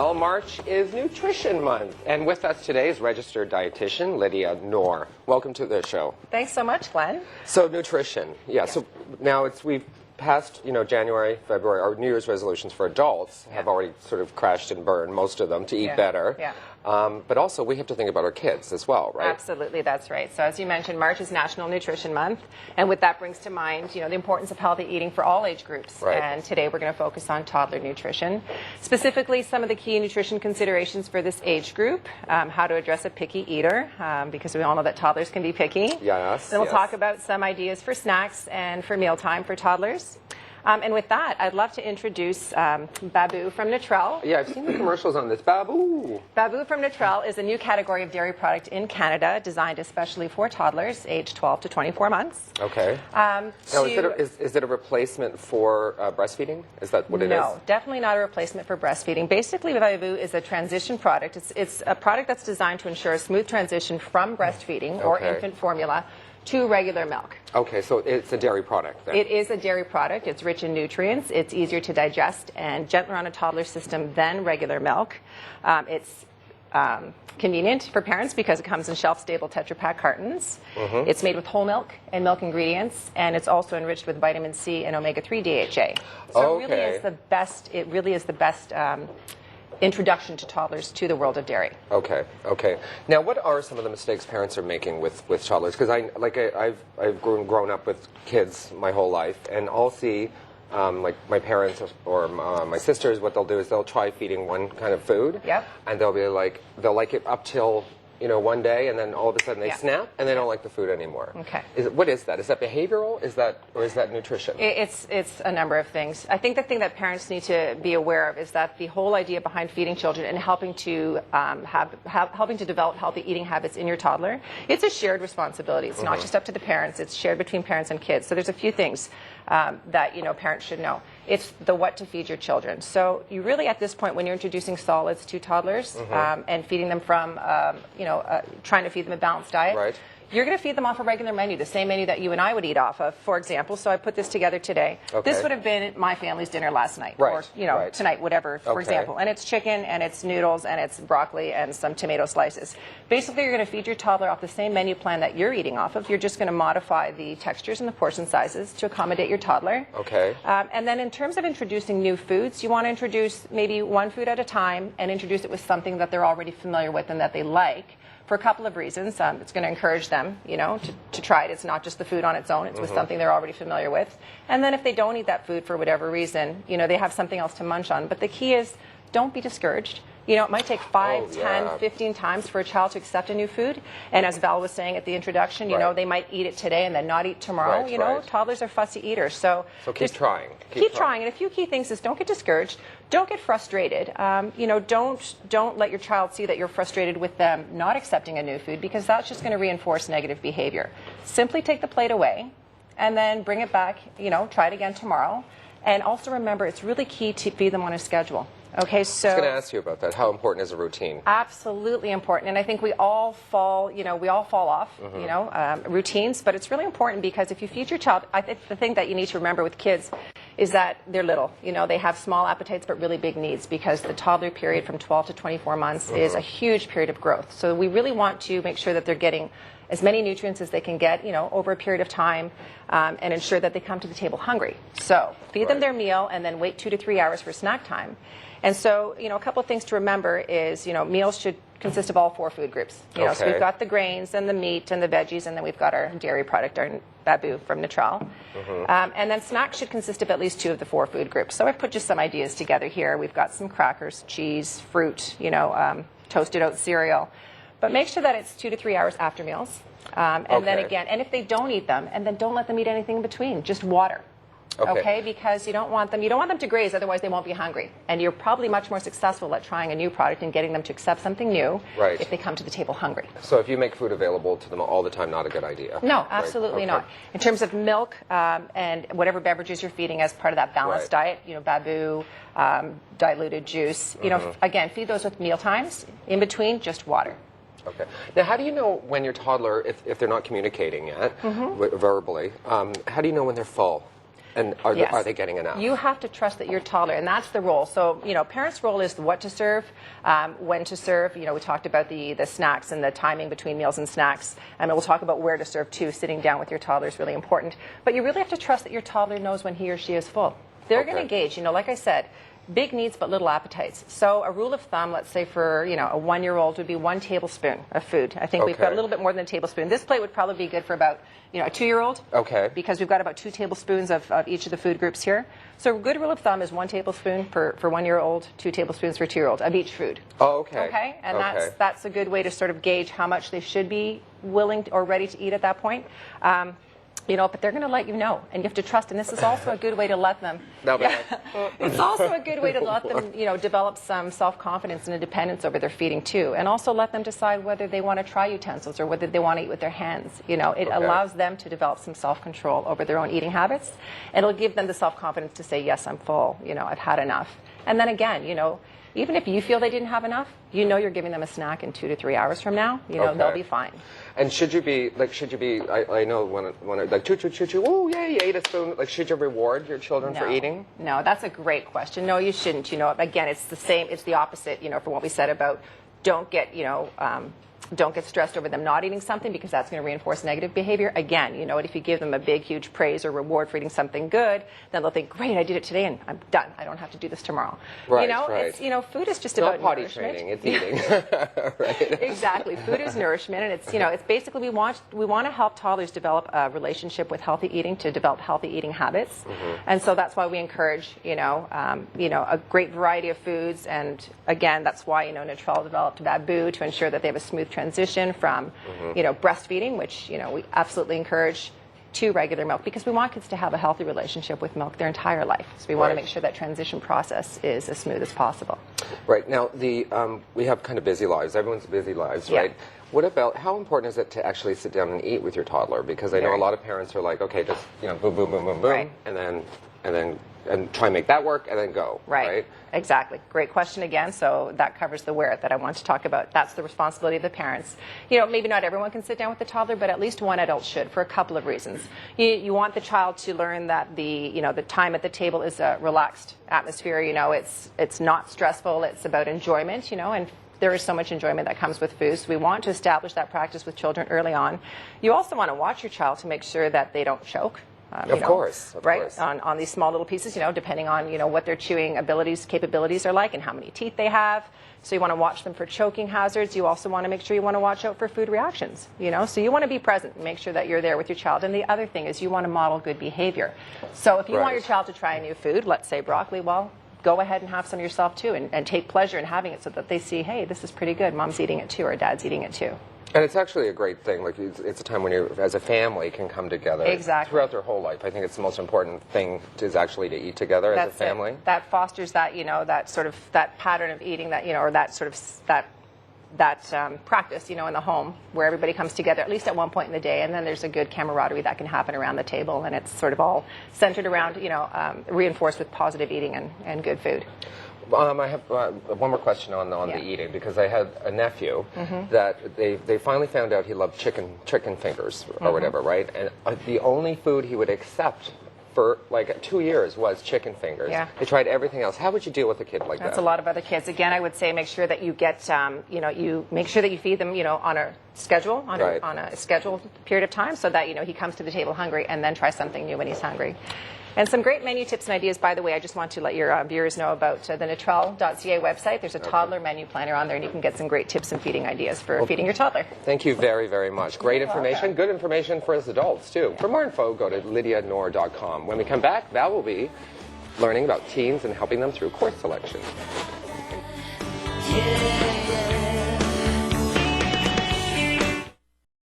Well, March is Nutrition Month, and with us today is registered dietitian Lydia Knorr. Welcome to the show. Thanks so much, Glenn. So nutrition, so now we've passed, January, February. Our New Year's resolutions for adults have already sort of crashed and burned, most of them, to eat better. Yeah. But also we have to think about our kids as well, right? Absolutely, that's right. So as you mentioned, March is National Nutrition Month, and what that brings to mind, the importance of healthy eating for all age groups. Right. And today we're going to focus on toddler nutrition, specifically some of the key nutrition considerations for this age group, how to address a picky eater, because we all know that toddlers can be picky. Yes. Then we'll talk about some ideas for snacks and for mealtime for toddlers. And with that, I'd love to introduce Babu from Natrel. Yeah, I've seen the commercials on this. Babu! Babu from Natrel is a new category of dairy product in Canada designed especially for toddlers aged 12 to 24 months. Okay. Now, is it a replacement for breastfeeding? Is that what it is? No, definitely not a replacement for breastfeeding. Basically, Babu is a transition product. It's a product that's designed to ensure a smooth transition from breastfeeding or infant formula to regular milk. Okay, so it's a dairy product then. It is a dairy product. It's rich in nutrients. It's easier to digest and gentler on a toddler system than regular milk. It's convenient for parents because it comes in shelf-stable Tetra Pak cartons. It's made with whole milk and milk ingredients, and it's also enriched with vitamin C and omega-3 DHA. So it really is the best introduction to toddlers to the world of dairy. Okay. Now, what are some of the mistakes parents are making with toddlers? Because I've grown up with kids my whole life, and I'll see like my parents or my sisters. What they'll do is they'll try feeding one kind of food, and they'll like it up till one day, and then all of a sudden they snap, and they don't like the food anymore. Okay. What is that? Is that behavioral? Or is that nutrition? It's a number of things. I think the thing that parents need to be aware of is that the whole idea behind feeding children and helping to helping to develop healthy eating habits in your toddler, it's a shared responsibility. It's not just up to the parents. It's shared between parents and kids. So there's a few things that parents should know. It's the what to feed your children. So you really, at this point, when you're introducing solids to toddlers and feeding them from, trying to feed them a balanced diet, you're going to feed them off a regular menu, the same menu that you and I would eat off of, for example. So I put this together today. This would have been my family's dinner last night, or tonight, whatever, for example. And it's chicken, and it's noodles, and it's broccoli, and some tomato slices. Basically, you're going to feed your toddler off the same menu plan that you're eating off of. You're just going to modify the textures and the portion sizes to accommodate your toddler. Okay. And then in terms of introducing new foods, you want to introduce maybe one food at a time and introduce it with something that they're already familiar with and that they like. For a couple of reasons. It's going to encourage them, to try it. It's not just the food on its own. It's with something they're already familiar with. And then if they don't eat that food for whatever reason, they have something else to munch on. But the key is, don't be discouraged. It might take 5, 10, 15 times for a child to accept a new food. And as Val was saying at the introduction, they might eat it today and then not eat tomorrow. Toddlers are fussy eaters. So keep trying. Keep trying. And a few key things is don't get discouraged. Don't get frustrated. Don't let your child see that you're frustrated with them not accepting a new food, because that's just going to reinforce negative behavior. Simply take the plate away and then bring it back, try it again tomorrow. And also remember, it's really key to feed them on a schedule. Okay, so I was going to ask you about that. How important is a routine? Absolutely important, and I think we all fall off, routines. But it's really important because if you feed your child, I think the thing that you need to remember with kids is that they're little. They have small appetites but really big needs, because the toddler period from 12 to 24 months is a huge period of growth. So we really want to make sure that they're getting as many nutrients as they can get, over a period of time, and ensure that they come to the table hungry. So feed them their meal and then wait 2 to 3 hours for snack time. And so, a couple of things to remember is, meals should consist of all 4 food groups. So we've got the grains and the meat and the veggies, and then we've got our dairy product, our Babu from Natrel. And then snacks should consist of at least 2 of the 4 food groups. So I've put just some ideas together here. We've got some crackers, cheese, fruit, toasted oat cereal. But make sure that it's 2 to 3 hours after meals. And then again, and if they don't eat them, and then don't let them eat anything in between, just water. Okay, because you don't want them to graze, otherwise they won't be hungry. And you're probably much more successful at trying a new product and getting them to accept something new if they come to the table hungry. So if you make food available to them all the time, not a good idea. No, absolutely not. In terms of milk and whatever beverages you're feeding as part of that balanced diet, Babu, diluted juice, again, feed those with meal times. In between, just water. Okay. Now, how do you know when your toddler, if they're not communicating yet verbally, how do you know when they're full? And are Yes. they getting enough? You have to trust that your toddler, and that's the role. So, parents' role is what to serve, when to serve. We talked about the snacks and the timing between meals and snacks, and we'll talk about where to serve too. Sitting down with your toddler is really important. But you really have to trust that your toddler knows when he or she is full. They're going to gauge, like I said, big needs but little appetites. So a rule of thumb, let's say for a 1-year-old would be 1 tablespoon of food. I think we've got a little bit more than a tablespoon. This plate would probably be good for about a 2-year-old. Okay. Because we've got about 2 tablespoons of each of the food groups here. So a good rule of thumb is 1 tablespoon for 1-year-old, 2 tablespoons for a 2-year-old of each food. Oh, okay. Okay, and that's a good way to sort of gauge how much they should be willing or ready to eat at that point. But they're going to let you know, and you have to trust. And this is also a good way to let them. It's also a good way to let them, develop some self-confidence and independence over their feeding too, and also let them decide whether they want to try utensils or whether they want to eat with their hands. It allows them to develop some self-control over their own eating habits, and it'll give them the self-confidence to say, yes, I'm full. I've had enough. And then again, even if you feel they didn't have enough, you're giving them a snack in 2 to 3 hours from now. They'll be fine. And should you be, I know when like, choo, choo, choo, choo, oh, yeah, you ate a spoon. Like, should you reward your children for eating? No, that's a great question. No, you shouldn't. Again, it's the same, it's the opposite, from what we said about don't get stressed over them not eating something, because that's going to reinforce negative behavior. Again, if you give them a big, huge praise or reward for eating something good, then they'll think, great, I did it today and I'm done. I don't have to do this tomorrow. Right, It's, food is just not about potty nourishment. training, it's eating. Right? Exactly. Food is nourishment, and it's basically we want to help toddlers develop a relationship with healthy eating, to develop healthy eating habits. And so that's why we encourage, a great variety of foods. And again, that's why, Nutrell developed Babu to ensure that they have a smooth transition from, breastfeeding, which, we absolutely encourage, to regular milk, because we want kids to have a healthy relationship with milk their entire life. So we want to make sure that transition process is as smooth as possible. Right. Now, we have kind of busy lives. Everyone's busy lives, right? What about, how important is it to actually sit down and eat with your toddler? Because I know a lot of parents are like, okay, just, boom, boom, boom, boom, boom, and try and make that work and then go. Right. Exactly. Great question again. So that covers the where that I want to talk about. That's the responsibility of the parents. Maybe not everyone can sit down with the toddler, but at least one adult should, for a couple of reasons. You want the child to learn that the time at the table is a relaxed atmosphere. It's not stressful. It's about enjoyment, and there is so much enjoyment that comes with food. So we want to establish that practice with children early on. You also want to watch your child to make sure that they don't choke. Of course. On these small little pieces, depending on, what their chewing capabilities are like and how many teeth they have. So you want to watch them for choking hazards. You also want to make sure you want to watch out for food reactions, So you want to be present and make sure that you're there with your child. And the other thing is you want to model good behavior. So if you want your child to try a new food, let's say broccoli, well, go ahead and have some yourself too, and take pleasure in having it so that they see, hey, this is pretty good. Mom's eating it too, or Dad's eating it too. And it's actually a great thing. Like, it's a time when you, as a family, can come together throughout their whole life. I think it's the most important thing is actually to eat together as a family. That fosters that, that sort of that pattern of eating that, or that sort of that practice, in the home where everybody comes together at least at one point in the day, and then there's a good camaraderie that can happen around the table, and it's sort of all centered around, reinforced with positive eating and good food. I have one more question on the eating, because I had a nephew that they finally found out he loved chicken fingers or whatever, right? And the only food he would accept for like 2 years was chicken fingers. They tried everything else. How would you deal with a kid like that? That's a lot of other kids. Again, I would say make sure that you get, you make sure that you feed them, on a schedule, on a scheduled period of time, so that, he comes to the table hungry, and then try something new when he's hungry. And some great menu tips and ideas, by the way. I just want to let your viewers know about the Nutrell.ca website. There's a toddler menu planner on there, and you can get some great tips and feeding ideas for feeding your toddler. Thank you very, very much. Great information. Good information for us adults, too. For more info, go to lydianor.com. When we come back, Val will be learning about teens and helping them through course selection. Yeah.